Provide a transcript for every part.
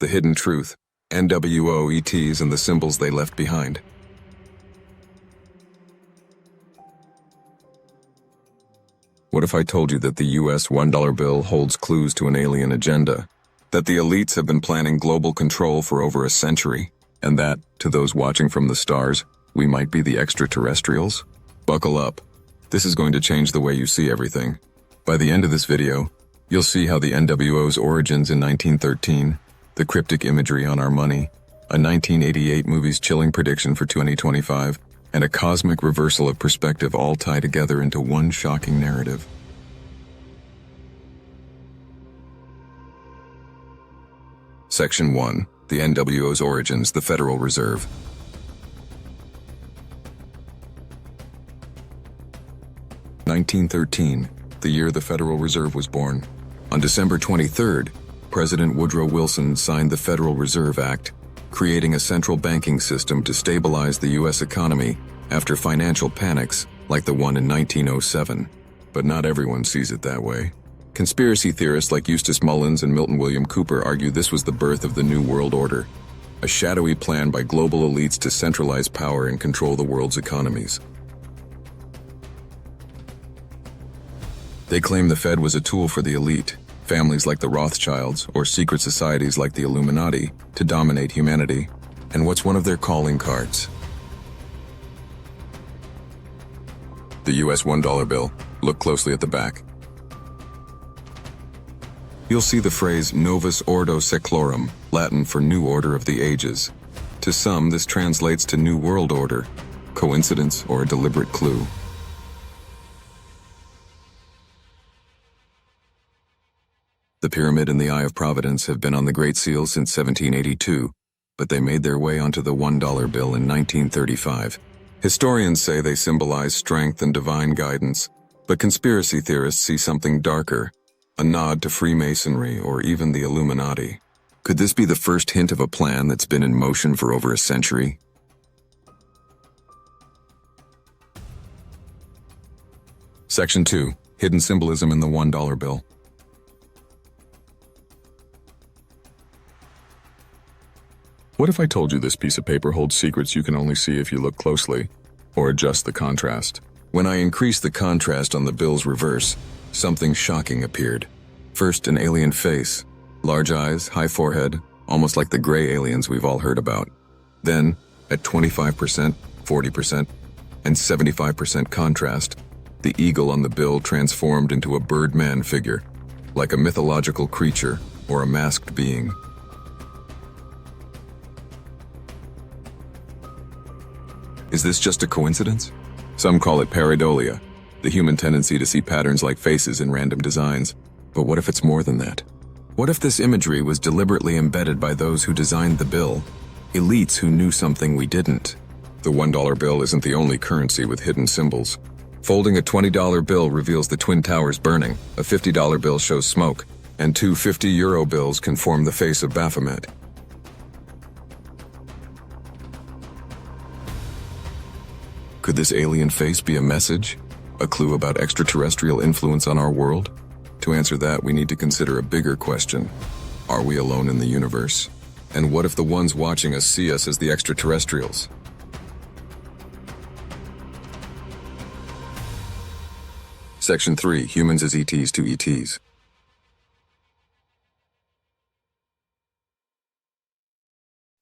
The hidden truth, NWO, and the symbols they left behind. What if I told you that the US $1 bill holds clues to an alien agenda? That the elites have been planning global control for over a century? And that, to those watching from the stars, we might be the extraterrestrials? Buckle up. This is going to change the way you see everything. By the end of this video, you'll see how the NWO's origins in 1913, the cryptic imagery on our money, a 1988 movie's chilling prediction for 2025, and a cosmic reversal of perspective all tie together into one shocking narrative. Section 1. The NWO's origins, the Federal Reserve. (1913), the year the Federal Reserve was born. On December 23rd, President Woodrow Wilson signed the Federal Reserve Act, creating a central banking system to stabilize the U.S. economy after financial panics like the one in 1907. But not everyone sees it that way. Conspiracy theorists like Eustace Mullins and Milton William Cooper argue this was the birth of the New World Order, a shadowy plan by global elites to centralize power and control the world's economies. They claim the Fed was a tool for the elite, families like the Rothschilds, or secret societies like the Illuminati, to dominate humanity. And what's one of their calling cards? The US $1 bill. Look closely at the back. You'll see the phrase Novus Ordo Seclorum, Latin for New Order of the Ages. To some, this translates to New World Order. Coincidence or a deliberate clue? The pyramid and the Eye of Providence have been on the Great Seal since 1782, but they made their way onto the $1 bill in 1935. Historians say they symbolize strength and divine guidance, but conspiracy theorists see something darker, a nod to Freemasonry or even the Illuminati. Could this be the first hint of a plan that's been in motion for over a century? Section 2. Hidden Symbolism in the $1 bill. What if I told you this piece of paper holds secrets you can only see if you look closely, or adjust the contrast? When I increased the contrast on the bill's reverse, something shocking appeared. First, an alien face, large eyes, high forehead, almost like the gray aliens we've all heard about. Then, at 25%, 40%, and 75% contrast, the eagle on the bill transformed into a Birdman figure, like a mythological creature or a masked being. Is this just a coincidence? Some call it pareidolia, the human tendency to see patterns like faces in random designs. But what if it's more than that? What if this imagery was deliberately embedded by those who designed the bill? Elites who knew something we didn't. The $1 bill isn't the only currency with hidden symbols. Folding a $20 bill reveals the Twin Towers burning, a $50 bill shows smoke, and two €50 bills can form the face of Baphomet. Could this alien face be a message? A clue about extraterrestrial influence on our world? To answer that, we need to consider a bigger question. Are we alone in the universe? And what if the ones watching us see us as the extraterrestrials? Section 3. Humans as ETs to ETs.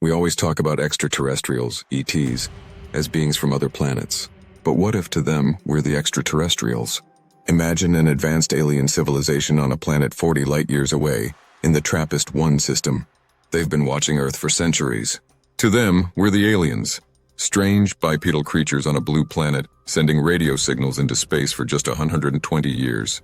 We always talk about extraterrestrials, ETs, as beings from other planets. But what if to them we're the extraterrestrials? Imagine an advanced alien civilization on a planet 40 light-years away, in the TRAPPIST-1 system. They've been watching Earth for centuries. To them, we're the aliens. Strange, bipedal creatures on a blue planet, sending radio signals into space for just 120 years.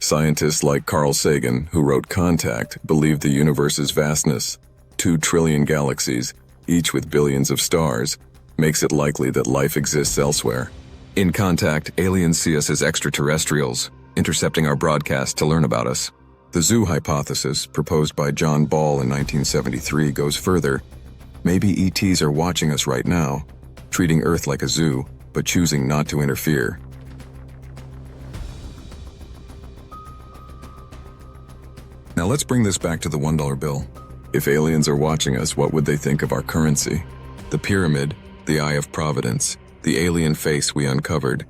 Scientists like Carl Sagan, who wrote Contact, believe the universe's vastness, 2 trillion galaxies, each with billions of stars, makes it likely that life exists elsewhere. In Contact, aliens see us as extraterrestrials, intercepting our broadcast to learn about us. The zoo hypothesis, proposed by John Ball in 1973, goes further. Maybe ETs are watching us right now, treating Earth like a zoo, but choosing not to interfere. Now let's bring this back to the $1 bill. If aliens are watching us, what would they think of our currency? The pyramid, the eye of providence, the alien face we uncovered.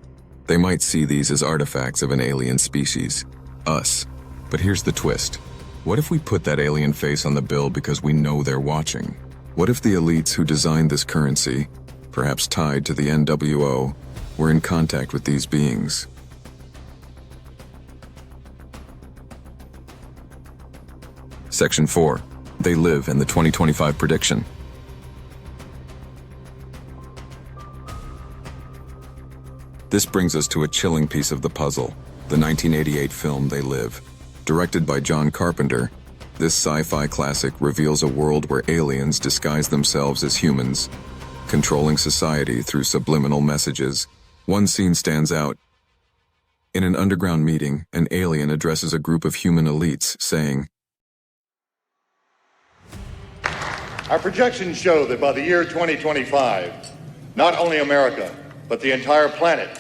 They might see these as artifacts of an alien species, us. But here's the twist. What if we put that alien face on the bill because we know they're watching? What if the elites who designed this currency, perhaps tied to the NWO, were in contact with these beings? Section 4. They live in the 2025 prediction. This brings us to a chilling piece of the puzzle, the 1988 film They Live. Directed by John Carpenter, this sci-fi classic reveals a world where aliens disguise themselves as humans, controlling society through subliminal messages. One scene stands out. In an underground meeting, an alien addresses a group of human elites, saying, "Our projections show that by the year 2025, not only America, but the entire planet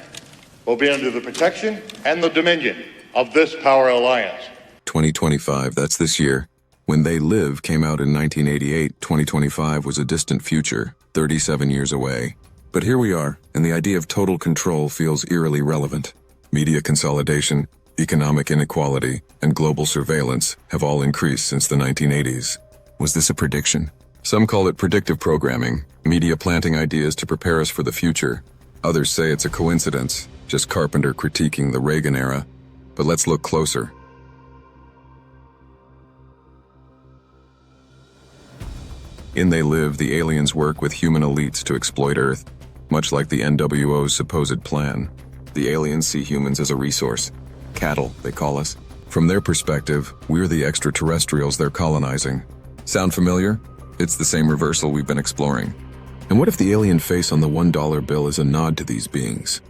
will be under the protection and the dominion of this power alliance." 2025, that's this year. When They Live came out in 1988, 2025 was a distant future, 37 years away. But here we are, and the idea of total control feels eerily relevant. Media consolidation, economic inequality, and global surveillance have all increased since the 1980s. Was this a prediction? Some call it predictive programming, media planting ideas to prepare us for the future. Others say it's a coincidence, just Carpenter critiquing the Reagan era. But let's look closer. In They Live, the aliens work with human elites to exploit Earth, much like the NWO's supposed plan. The aliens see humans as a resource. Cattle, they call us. From their perspective, we're the extraterrestrials they're colonizing. Sound familiar? It's the same reversal we've been exploring. And what if the alien face on the $1 bill is a nod to these beings?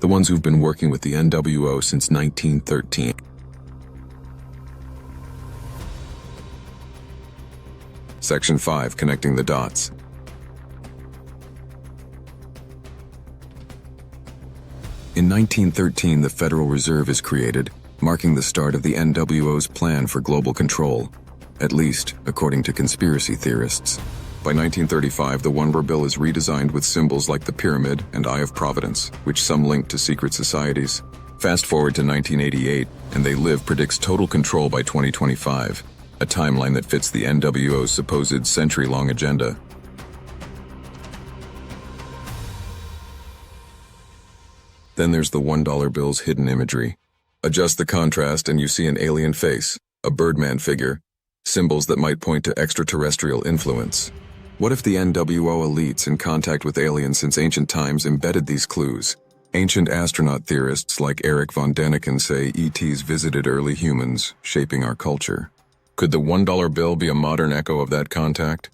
The ones who've been working with the NWO since 1913. Section 5, connecting the dots. In 1913, the Federal Reserve is created, marking the start of the NWO's plan for global control, at least according to conspiracy theorists. By 1935, the $1 bill is redesigned with symbols like the pyramid and Eye of Providence, which some link to secret societies. Fast forward to 1988, and They Live predicts total control by 2025, a timeline that fits the NWO's supposed century-long agenda. Then there's the $1 bill's hidden imagery. Adjust the contrast and you see an alien face, a Birdman figure, symbols that might point to extraterrestrial influence. What if the NWO elites in contact with aliens since ancient times embedded these clues? Ancient astronaut theorists like Eric von Däniken say ETs visited early humans, shaping our culture. Could the $1 bill be a modern echo of that contact?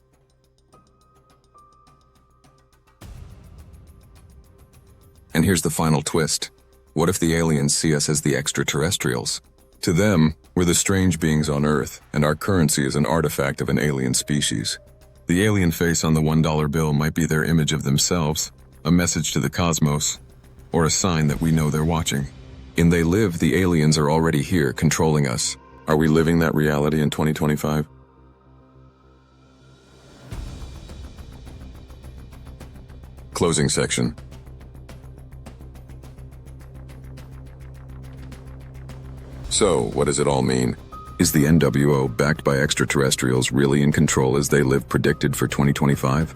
And here's the final twist. What if the aliens see us as the extraterrestrials? To them, we're the strange beings on Earth, and our currency is an artifact of an alien species. The alien face on the $1 bill might be their image of themselves, a message to the cosmos, or a sign that we know they're watching. In They Live, the aliens are already here, controlling us. Are we living that reality in 2025? Closing section. So, what does it all mean? Is the NWO, backed by extraterrestrials, really in control as They Live predicted for 2025?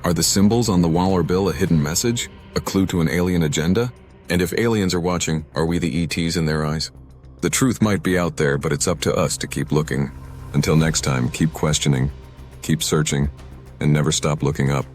Are the symbols on the $1 bill a hidden message? A clue to an alien agenda? And if aliens are watching, are we the ETs in their eyes? The truth might be out there, but it's up to us to keep looking. Until next time, keep questioning, keep searching, and never stop looking up.